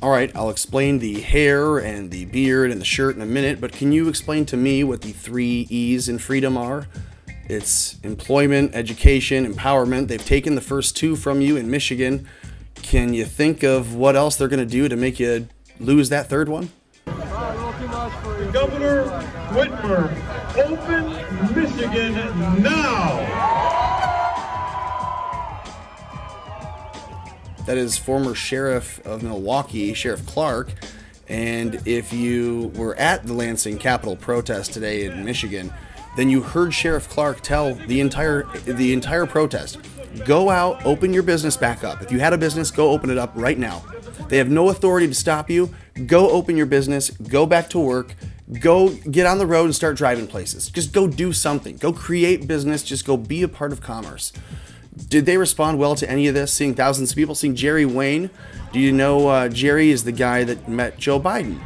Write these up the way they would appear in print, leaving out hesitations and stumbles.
All right, I'll explain the hair and the beard and the shirt in a minute, but can you explain to me what the 3 E's in freedom are? It's employment, education, empowerment. They've taken the first 2 from you in Michigan. Can you think of what else they're going to do to make you lose that 3rd one? Governor Whitmer, open Michigan now! That is former sheriff of Milwaukee, Sheriff Clark. And if you were at the Lansing Capitol protest today in Michigan, then you heard Sheriff Clark tell the entire protest, go out, open your business back up. If you had a business, go open it up right now. They have no authority to stop you. Go open your business, go back to work, go get on the road and start driving places. Just go do something. Go create business. Just go be a part of commerce. Did they respond well to any of this? Seeing thousands of people, seeing Jerry Wayne. Do you know Jerry is the guy that met Joe Biden?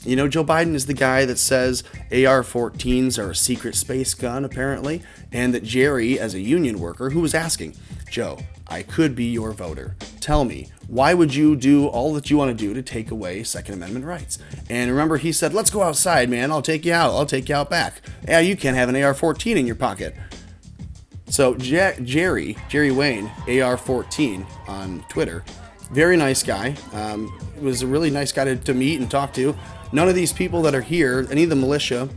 You know, Joe Biden is the guy that says AR-14s are a secret space gun, apparently, and that Jerry, as a union worker, who was asking, Joe, I could be your voter. Tell me, why would you do all that you want to do to take away Second Amendment rights? And remember, he said, let's go outside, man. I'll take you out. I'll take you out back. Yeah, you can't have an AR-14 in your pocket. So Jerry Wayne, AR-14 on Twitter, very nice guy. Was a really nice guy to meet and talk to. None of these people that are here, any of the militia,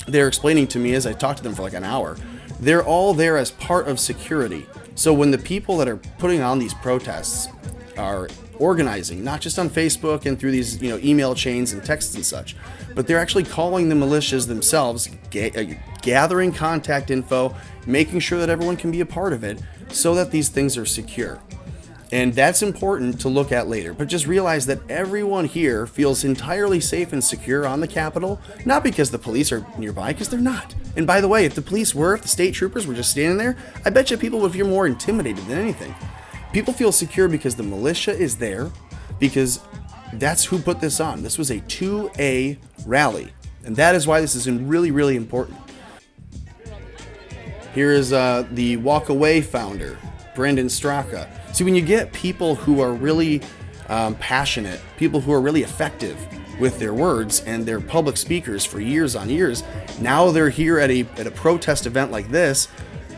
they're explaining to me as I talked to them for like an hour, they're all there as part of security. So when the people that are putting on these protests are organizing, not just on Facebook and through these email chains and texts and such, but they're actually calling the militias themselves, gathering contact info, making sure that everyone can be a part of it so that these things are secure. And that's important to look at later. But just realize that everyone here feels entirely safe and secure on the Capitol, not because the police are nearby, because they're not. And by the way, if the state troopers were just standing there, I bet you people would feel more intimidated than anything. People feel secure because the militia is there, because that's who put this on. This was a 2A rally. And that is why this is really, really important. Here is the Walk Away founder, Brendan Straka. See, when you get people who are really passionate, people who are really effective with their words, and they're public speakers for years on years, now they're here at a protest event like this,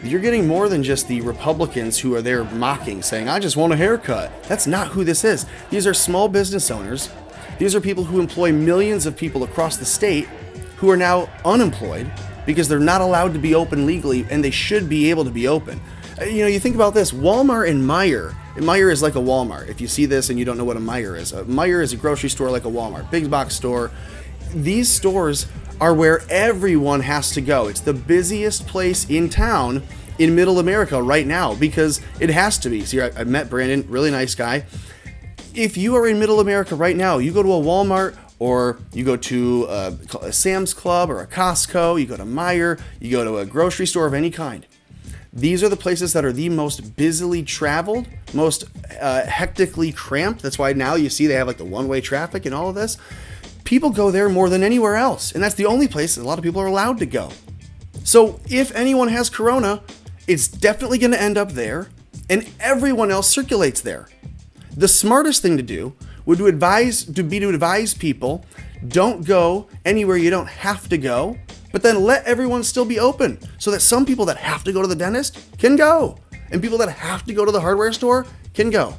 you're getting more than just the Republicans who are there mocking, saying, I just want a haircut. That's not who this is. These are small business owners. These are people who employ millions of people across the state who are now unemployed because they're not allowed to be open legally, and they should be able to be open. You think about this, Walmart and Meijer. Meijer is like a Walmart. If you see this and you don't know what a Meijer is a grocery store like a Walmart, big box store. These stores are where everyone has to go. It's the busiest place in town in Middle America right now because it has to be. See, I met Brandon, really nice guy. If you are in Middle America right now, you go to a Walmart or you go to a Sam's Club or a Costco, you go to Meijer, you go to a grocery store of any kind. These are the places that are the most busily traveled, most hectically cramped. That's why now you see they have like the one-way traffic and all of this. People go there more than anywhere else, and that's the only place that a lot of people are allowed to go. So if anyone has corona, it's definitely going to end up there, and everyone else circulates there. The smartest thing to do would be to advise people, don't go anywhere you don't have to go, but then let everyone still be open so that some people that have to go to the dentist can go, and people that have to go to the hardware store can go.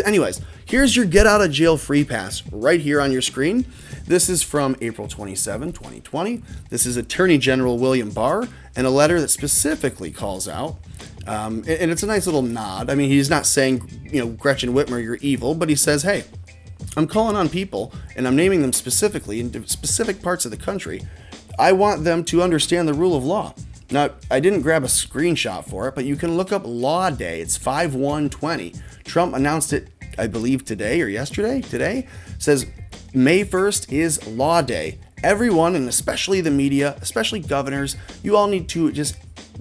Anyways, here's your get out of jail free pass right here on your screen. This is from April 27, 2020. This is Attorney General William Barr, and a letter that specifically calls out, and it's a nice little nod. I mean, he's not saying, Gretchen Whitmer, you're evil, but he says, hey, I'm calling on people, and I'm naming them specifically in specific parts of the country. I want them to understand the rule of law. Now, I didn't grab a screenshot for it, but you can look up Law Day. It's 5/1/20. Trump announced it, I believe, today or yesterday. Today says May 1st is Law Day. Everyone, and especially the media, especially governors, you all need to just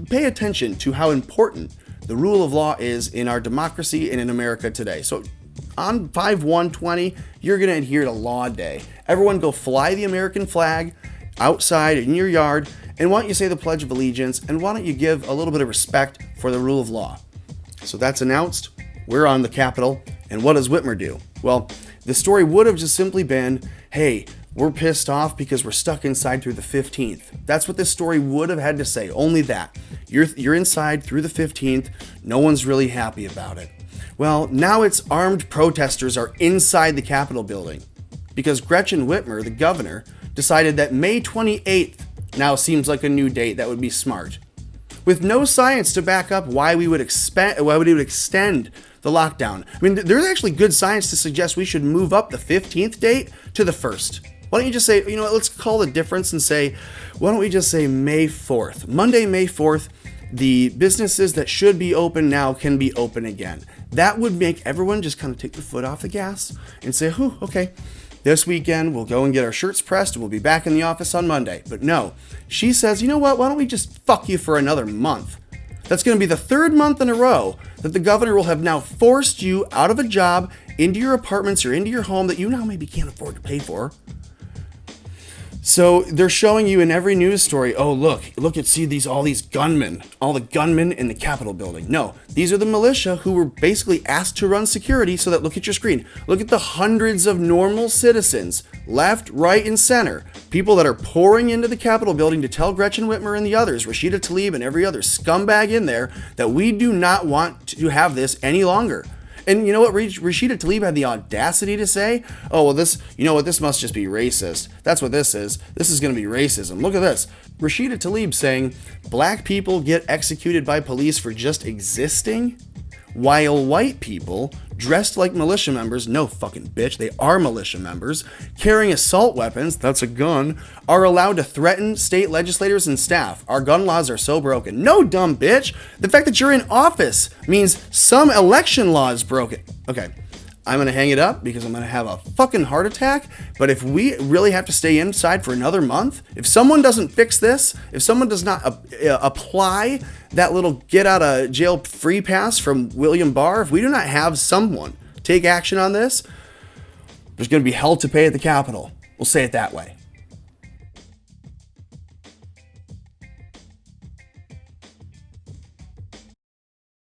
pay attention to how important the rule of law is in our democracy and in America today. So on 5/1/20, you're going to adhere to Law Day. Everyone go fly the American flag outside in your yard, and why don't you say the Pledge of Allegiance, and why don't you give a little bit of respect for the rule of law? So that's announced. We're on the Capitol, and what does Whitmer do? Well, the story would have just simply been, hey, we're pissed off because we're stuck inside through the 15th. That's what this story would have had to say, only that. You're inside through the 15th, no one's really happy about it. Well, now it's armed protesters are inside the Capitol building because Gretchen Whitmer, the governor, decided that May 28th now seems like a new date that would be smart. With no science to back up why we would extend the lockdown. I mean, there's actually good science to suggest we should move up the 15th date to the 1st. Why don't you just say, you know what, let's call the difference and say, why don't we just say May 4th? Monday, May 4th, the businesses that should be open now can be open again. That would make everyone just kind of take the foot off the gas and say, whew, okay, this weekend we'll go and get our shirts pressed and we'll be back in the office on Monday. But no, she says, you know what, why don't we just fuck you for another month? That's going to be the 3rd month in a row that the governor will have now forced you out of a job, into your apartments or into your home that you now maybe can't afford to pay for. So they're showing you in every news story, oh, look at, see all these gunmen, all the gunmen in the Capitol building. No, these are the militia who were basically asked to run security so that, look at your screen, look at the hundreds of normal citizens, left, right, and center, people that are pouring into the Capitol building to tell Gretchen Whitmer and the others, Rashida Tlaib and every other scumbag in there, that we do not want to have this any longer. And you know what Rashida Tlaib had the audacity to say? Oh, well, this must just be racist. That's what this is. This is going to be racism. Look at this. Rashida Tlaib saying black people get executed by police for just existing, while white people dressed like militia members, no fucking bitch, they are militia members, carrying assault weapons, that's a gun, are allowed to threaten state legislators and staff. Our gun laws are so broken. No, dumb bitch. The fact that you're in office means some election law is broken. Okay, I'm going to hang it up because I'm going to have a fucking heart attack. But if we really have to stay inside for another month, if someone doesn't fix this, if someone does not apply that little get out of jail free pass from William Barr, if we do not have someone take action on this, there's going to be hell to pay at the Capitol. We'll say it that way.